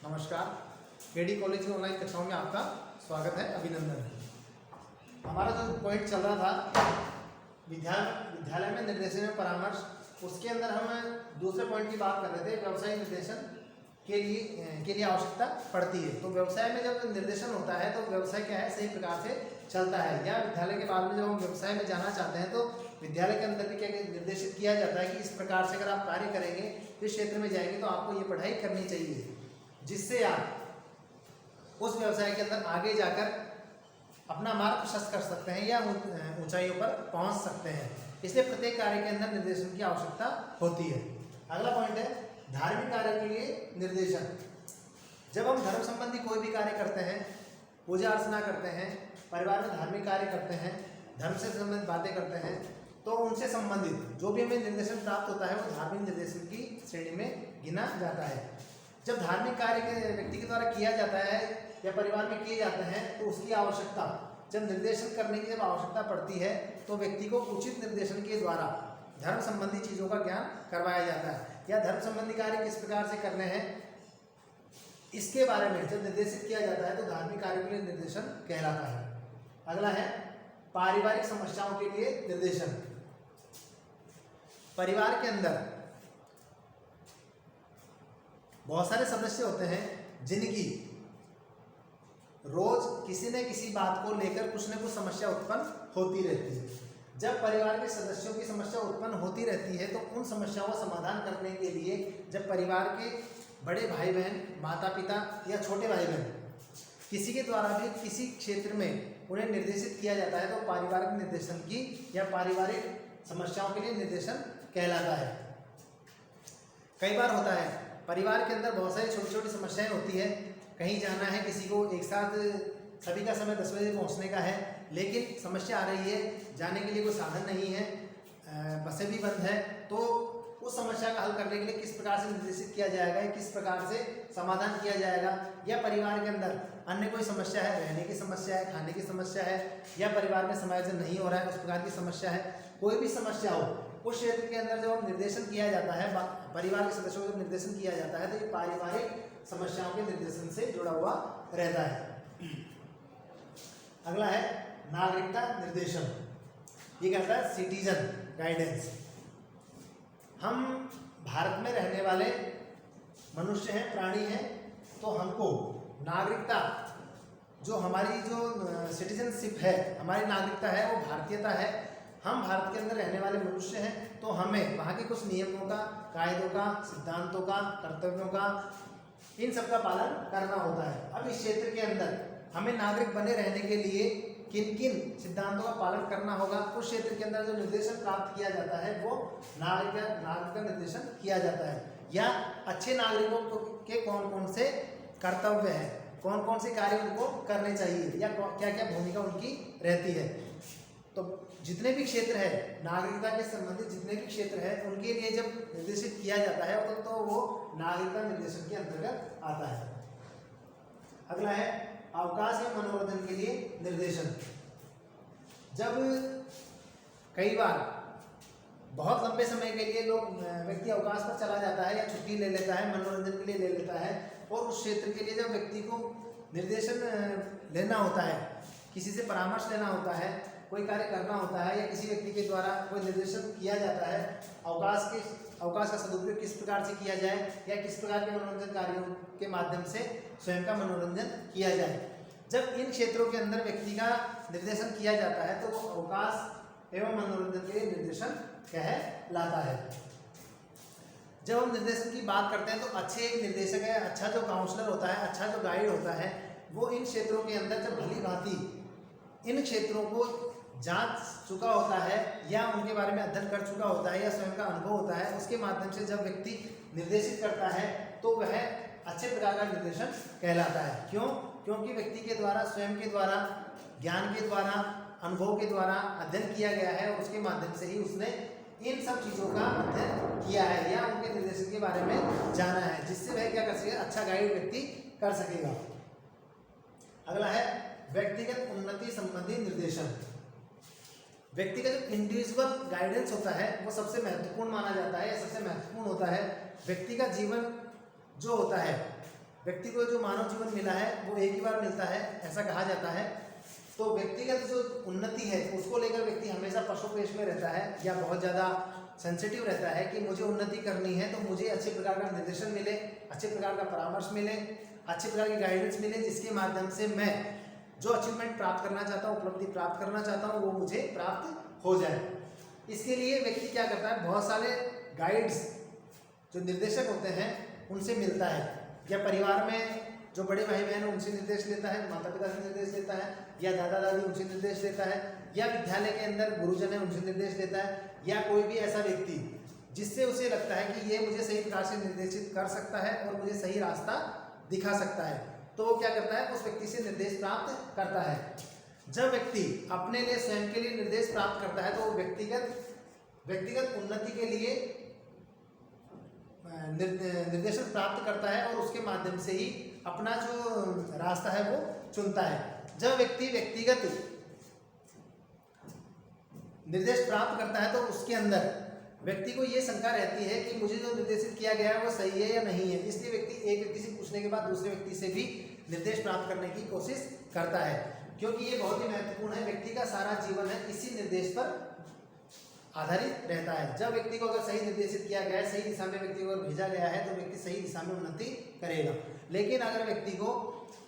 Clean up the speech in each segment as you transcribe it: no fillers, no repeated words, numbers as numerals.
नमस्कार। KD college की online कक्षाओं में आपका स्वागत है, अभिनंदन है। हमारा जो पॉइंट चल रहा था विद्यालय में निर्देशन में परामर्श, उसके अंदर हम दूसरे पॉइंट की बात कर रहे थे। व्यवसाय निर्देशन के लिए आवश्यकता पड़ती है। तो व्यवसाय में जब निर्देशन होता है तो व्यवसाय क्या है, सही प्रकार से चलता है। या विद्यालय के बाद में जब हम व्यवसाय में जाना चाहते हैं तो विद्यालय के अंदर भी क्या निर्देशित किया जाता है कि इस प्रकार से अगर आप कार्य करेंगे, इस क्षेत्र में जाएंगे तो आपको ये पढ़ाई करनी चाहिए, जिससे आप उस व्यवसाय के अंदर आगे जाकर अपना मार्ग प्रशस्त कर सकते हैं या ऊंचाइयों पर पहुंच सकते हैं। इसलिए प्रत्येक कार्य के अंदर निर्देशन की आवश्यकता होती है। अगला पॉइंट है धार्मिक कार्य के लिए निर्देशन। जब हम धर्म संबंधी कोई भी कार्य करते हैं, पूजा अर्चना करते हैं, परिवार में धार्मिक कार्य करते हैं, धर्म से संबंधित बातें करते हैं, तो उनसे संबंधित जो भी हमें निर्देशन प्राप्त होता है वो धार्मिक निर्देशन की श्रेणी में गिना जाता है। जब धार्मिक कार्य के व्यक्ति के द्वारा किया जाता है या परिवार में किए जाते हैं तो उसकी आवश्यकता, जब निर्देशन करने की जब आवश्यकता पड़ती है तो व्यक्ति को उचित निर्देशन के द्वारा धर्म संबंधी चीज़ों का ज्ञान करवाया जाता है। या धर्म संबंधी कार्य किस प्रकार से करने हैं इसके बारे में जब निर्देशित किया जाता है तो धार्मिक कार्य के लिए निर्देशन कहलाता है। अगला है पारिवारिक समस्याओं के लिए निर्देशन। परिवार के अंदर बहुत सारे सदस्य होते हैं जिनकी रोज किसी न किसी बात को लेकर कुछ न कुछ समस्या उत्पन्न होती रहती है। जब परिवार के सदस्यों की समस्या उत्पन्न होती रहती है तो उन समस्याओं का समाधान करने के लिए जब परिवार के बड़े भाई बहन, माता पिता या छोटे भाई बहन किसी के द्वारा भी किसी क्षेत्र में उन्हें निर्देशित किया जाता है तो पारिवारिक निर्देशन की या पारिवारिक समस्याओं के लिए निर्देशन कहलाता है। कई बार होता है परिवार के अंदर बहुत सारी छोटी छोटी समस्याएं होती है। कहीं जाना है, किसी को एक साथ सभी का समय 10 बजे पहुंचने का है, लेकिन समस्या आ रही है, जाने के लिए कोई साधन नहीं है, बसें भी बंद है, तो उस समस्या का हल करने के लिए किस प्रकार से निर्देशित किया जाएगा, किस प्रकार से समाधान किया जाएगा। या परिवार के अंदर अन्य कोई समस्या है, रहने की समस्या है, खाने की समस्या है, या परिवार में समायोजन नहीं हो रहा है उस प्रकार की समस्या है, कोई भी समस्या हो, उस क्षेत्र के अंदर जब निर्देशन किया जाता है, परिवार के सदस्यों को जब निर्देशन किया जाता है तो ये पारिवारिक समस्याओं के निर्देशन से जुड़ा हुआ रहता है। अगला है नागरिकता निर्देशन। ये कहता है सिटीजन गाइडेंस। हम भारत में रहने वाले मनुष्य हैं, प्राणी हैं, तो हमको नागरिकता, जो हमारी जो सिटीजनशिप है, हमारी नागरिकता है वो भारतीयता है। हम भारत के अंदर रहने वाले मनुष्य हैं तो हमें वहाँ के कुछ नियमों का, कायदों का, सिद्धांतों का, कर्तव्यों का, इन सब का पालन करना होता है। अब इस क्षेत्र के अंदर हमें नागरिक बने रहने के लिए किन किन सिद्धांतों का पालन करना होगा, उस क्षेत्र के अंदर जो निर्देशन प्राप्त किया जाता है वो नागरिकता निर्देशन किया जाता है। या अच्छे नागरिकों के कौन कौन से कर्तव्य हैं, कौन कौन से कार्य उनको करने चाहिए, या क्या क्या भूमिका उनकी रहती है। तो जितने भी क्षेत्र है नागरिकता के संबंधित, जितने भी क्षेत्र है उनके लिए जब निर्देशित किया जाता है तो वो नागरिकता निर्देशन के अंतर्गत आता है। अगला है अवकाश या मनोरंजन के लिए निर्देशन। जब कई बार बहुत लंबे समय के लिए व्यक्ति अवकाश पर चला जाता है या छुट्टी ले लेता है, मनोरंजन के लिए ले लेता है, और उस क्षेत्र के लिए जब व्यक्ति को निर्देशन लेना होता है, किसी से परामर्श लेना होता है, कोई कार्य करना होता है, या किसी व्यक्ति के द्वारा कोई निर्देशन किया जाता है, अवकाश का सदुपयोग किस प्रकार से किया जाए या किस प्रकार के मनोरंजन कार्यों के माध्यम से स्वयं का मनोरंजन किया जाए। जब इन क्षेत्रों के अंदर व्यक्ति का निर्देशन किया जाता है तो वो अवकाश एवं मनोरंजन के लिए निर्देशन कहलाता है। जब हम निर्देशन की बात करते हैं तो अच्छे एक निर्देशक है, अच्छा जो काउंसलर होता है, अच्छा जो गाइड होता है, वो इन क्षेत्रों के अंदर जब भली भांति इन क्षेत्रों को जांच चुका होता है या उनके बारे में अध्ययन कर चुका होता है या स्वयं का अनुभव होता है, उसके माध्यम से जब व्यक्ति निर्देशित करता है तो वह अच्छे प्रकार का निर्देशन कहलाता है। क्यों? क्योंकि व्यक्ति के द्वारा, स्वयं के द्वारा, ज्ञान के द्वारा, अनुभव के द्वारा अध्ययन किया गया है और उसके माध्यम से ही उसने इन सब चीज़ों का अध्ययन किया है या उनके निर्देशन के बारे में जाना है, जिससे वह क्या कर सकेगा, अच्छा गाइड व्यक्ति कर सकेगा। अगला है व्यक्तिगत उन्नति संबंधी निर्देशन। व्यक्ति का जो इंडिविजुअल गाइडेंस होता है वो सबसे महत्वपूर्ण माना जाता है या सबसे महत्वपूर्ण होता है। व्यक्ति का जीवन जो होता है व्यक्ति को जो मानव जीवन मिला है वो एक ही बार मिलता है, ऐसा कहा जाता है। तो व्यक्तिगत जो उन्नति है उसको लेकर व्यक्ति हमेशा पशुपेश में रहता है या बहुत ज़्यादा सेंसिटिव रहता है कि मुझे उन्नति करनी है तो मुझे अच्छे प्रकार का निर्देशन मिले, अच्छे प्रकार का परामर्श मिले, अच्छे प्रकार की गाइडेंस मिले, जिसके माध्यम से मैं जो अचीवमेंट प्राप्त करना चाहता हूँ, उपलब्धि प्राप्त करना चाहता हूँ, वो मुझे प्राप्त हो जाए। इसके लिए व्यक्ति क्या करता है, बहुत सारे गाइड्स जो निर्देशक होते हैं उनसे मिलता है, या परिवार में जो बड़े भाई बहन है उनसे निर्देश लेता है, माता पिता से निर्देश लेता है, या दादा दादी उनसे निर्देश लेता है, या विद्यालय के अंदर गुरुजन है उनसे निर्देश लेता है, या कोई भी ऐसा व्यक्ति जिससे उसे लगता है कि ये मुझे सही प्रकार से निर्देशित कर सकता है और मुझे सही रास्ता दिखा सकता है, तो वो क्या करता है, उस व्यक्ति से निर्देश प्राप्त करता है। जब व्यक्ति अपने लिए स्वयं के लिए निर्देश प्राप्त करता है तो वो व्यक्तिगत उन्नति के लिए निर्देशन प्राप्त करता है और उसके माध्यम से ही अपना जो रास्ता है वो चुनता है। जब व्यक्ति व्यक्तिगत निर्देश प्राप्त करता है तो उसके अंदर व्यक्ति को ये शंका रहती है कि मुझे जो निर्देशित किया गया है वो सही है या नहीं है, इसलिए व्यक्ति एक व्यक्ति से पूछने के बाद दूसरे व्यक्ति से भी निर्देश प्राप्त करने की कोशिश करता है, क्योंकि ये बहुत ही महत्वपूर्ण है। व्यक्ति का सारा जीवन है इसी निर्देश पर आधारित रहता है। जब व्यक्ति को अगर सही निर्देशित किया गया है, सही दिशा में व्यक्ति को अगर भेजा गया है तो व्यक्ति सही दिशा में उन्नति करेगा। लेकिन अगर व्यक्ति को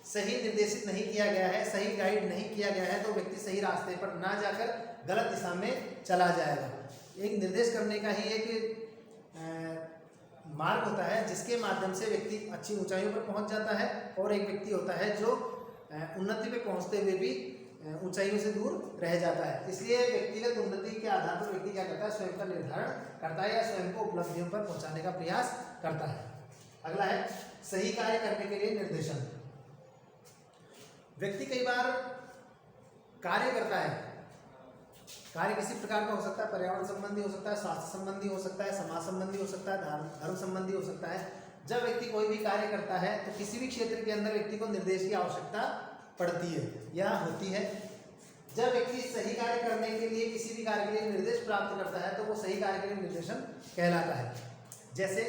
सही निर्देशित नहीं किया गया है, सही गाइड नहीं किया गया है, तो व्यक्ति सही रास्ते पर ना जाकर गलत दिशा में चला जाएगा। एक निर्देश करने का ही एक मार्ग होता है जिसके माध्यम से व्यक्ति अच्छी ऊंचाइयों पर पहुंच जाता है, और एक व्यक्ति होता है जो उन्नति पे पहुंचते हुए भी ऊंचाइयों से दूर रह जाता है। इसलिए व्यक्तिगत उन्नति के आधार पर व्यक्ति क्या करता है, स्वयं का निर्धारण करता है या स्वयं को उपलब्धियों पर पहुंचाने का प्रयास करता है। अगला है सही कार्य करने के लिए निर्देशन। व्यक्ति कई बार कार्य करता है, कार्य किसी प्रकार का हो सकता है, पर्यावरण संबंधी हो सकता है, स्वास्थ्य संबंधी हो सकता है, समाज संबंधी हो सकता है, धर्म संबंधी हो सकता है। जब व्यक्ति कोई भी कार्य करता है तो किसी भी क्षेत्र के अंदर व्यक्ति को निर्देश की आवश्यकता पड़ती है या होती है। जब व्यक्ति सही कार्य करने के लिए किसी भी कार्य के लिए निर्देश प्राप्त करता है तो वो सही कार्य के लिए निर्देशन कहलाता है। जैसे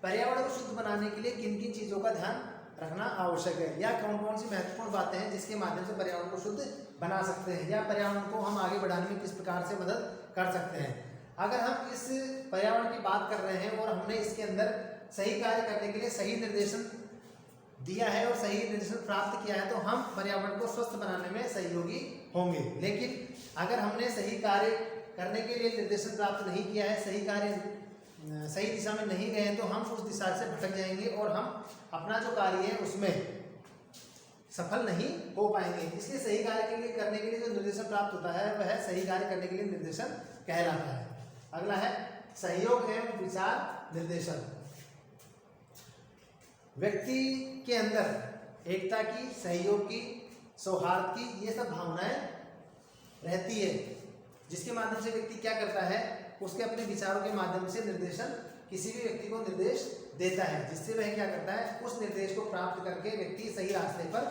पर्यावरण को शुद्ध बनाने के लिए किन किन चीज़ों का ध्यान रखना आवश्यक है, या कौन कौन सी महत्वपूर्ण बातें हैं जिसके माध्यम से पर्यावरण को शुद्ध बना सकते हैं, या पर्यावरण को हम आगे बढ़ाने में किस प्रकार से मदद कर सकते हैं। अगर हम इस पर्यावरण की बात कर रहे हैं और हमने इसके अंदर सही कार्य करने के लिए सही निर्देशन दिया है और सही निर्देशन प्राप्त किया है तो हम पर्यावरण को स्वस्थ बनाने में सहयोगी होंगे। लेकिन अगर हमने सही कार्य करने के लिए निर्देशन प्राप्त नहीं किया है, सही दिशा में नहीं गए हैं, तो हम उस दिशा से भटक जाएंगे और हम अपना जो कार्य है उसमें सफल नहीं हो पाएंगे। इसलिए सही कार्य के लिए करने के लिए जो निर्देशन प्राप्त होता है वह सही कार्य करने के लिए निर्देशन कहलाता है। अगला है सहयोग एवं विचार निर्देशन। व्यक्ति के अंदर एकता की, सहयोग की, सौहार्द की, ये सब भावनाएं रहती है, जिसके माध्यम से व्यक्ति क्या करता है, उसके अपने विचारों के माध्यम से निर्देशन किसी भी व्यक्ति को निर्देश देता है, जिससे वह क्या करता है, उस निर्देश को प्राप्त करके व्यक्ति सही रास्ते पर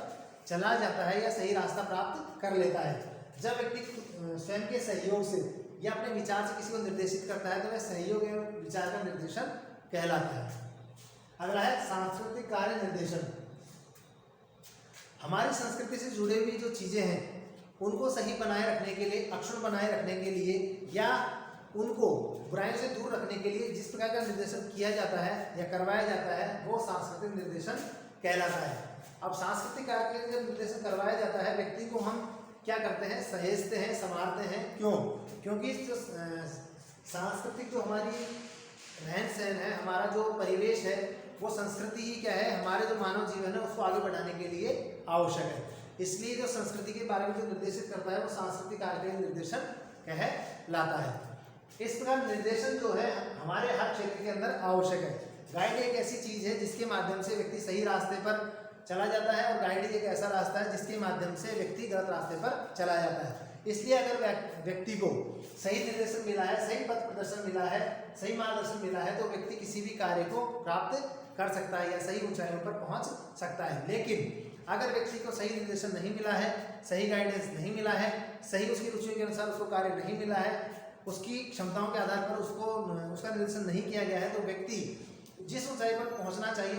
चला जाता है या सही रास्ता प्राप्त कर लेता है। जब व्यक्ति स्वयं के सहयोग से या अपने विचार से किसी को निर्देशित करता है तो वह सहयोग एवं विचार का निर्देशन कहलाता है। अगला है सांस्कृतिक कार्य निर्देशन। हमारी संस्कृति से जुड़े हुई जो चीज़ें हैं उनको सही बनाए रखने के लिए, अक्षुण्ण बनाए रखने के लिए या उनको बुराइयों से दूर रखने के लिए जिस प्रकार का निर्देशन किया जाता है या करवाया जाता है वो सांस्कृतिक निर्देशन कहलाता है। अब सांस्कृतिक कार्य के लिए जब निर्देशन करवाया जाता है व्यक्ति को हम क्या करते हैं, सहेजते हैं, संवारते हैं। क्यों? क्योंकि जो सांस्कृतिक जो हमारी रहन सहन है, हमारा जो परिवेश है, वो संस्कृति ही क्या है, हमारे जो मानव जीवन है उसको आगे बढ़ाने के लिए आवश्यक है। इसलिए जो संस्कृति के बारे में जो निर्देशित करता है वो सांस्कृतिक कार्य निर्देशन कहलाता है। इस प्रकार निर्देशन जो है हमारे हर क्षेत्र के अंदर आवश्यक है। गाइड एक ऐसी चीज़ है जिसके माध्यम से व्यक्ति सही रास्ते पर चला जाता है और गाइड एक ऐसा रास्ता है जिसके माध्यम से व्यक्ति गलत रास्ते पर चला जाता है। इसलिए अगर व्यक्ति को सही निर्देशन मिला है, सही पथ प्रदर्शन मिला है, सही मार्गदर्शन मिला है तो व्यक्ति किसी भी कार्य को प्राप्त कर सकता है या सही ऊंचाइयों पर पहुंच सकता है। लेकिन अगर व्यक्ति को सही निर्देशन नहीं मिला है, सही गाइडेंस नहीं मिला है, सही उसकी रुचियों के अनुसार उसको कार्य नहीं मिला है, उसकी क्षमताओं के आधार पर उसका निर्देशन नहीं किया गया है तो व्यक्ति जिस ऊंचाई पर पहुंचना चाहिए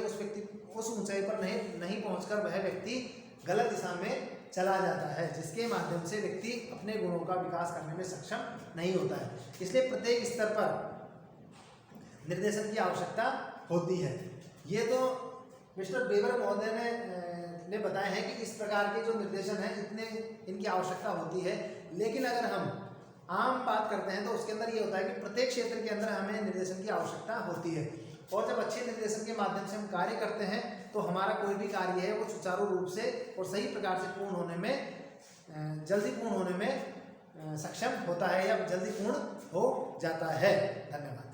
उस ऊंचाई पर नहीं पहुंचकर वह व्यक्ति गलत दिशा में चला जाता है, जिसके माध्यम से व्यक्ति अपने गुणों का विकास करने में सक्षम नहीं होता है। इसलिए प्रत्येक स्तर पर निर्देशन की आवश्यकता होती है। ये तो मिस्टर वेबर महोदय ने बताया है कि इस प्रकार के जो निर्देशन है इतने इनकी आवश्यकता होती है। लेकिन अगर हम आम बात करते हैं तो उसके अंदर ये होता है कि प्रत्येक क्षेत्र के अंदर हमें निर्देशन की आवश्यकता होती है, और जब अच्छे निर्देशन के माध्यम से हम कार्य करते हैं तो हमारा कोई भी कार्य है वो सुचारू रूप से और सही प्रकार से पूर्ण होने में जल्दी पूर्ण होने में सक्षम होता है या जल्दी पूर्ण हो जाता है। धन्यवाद।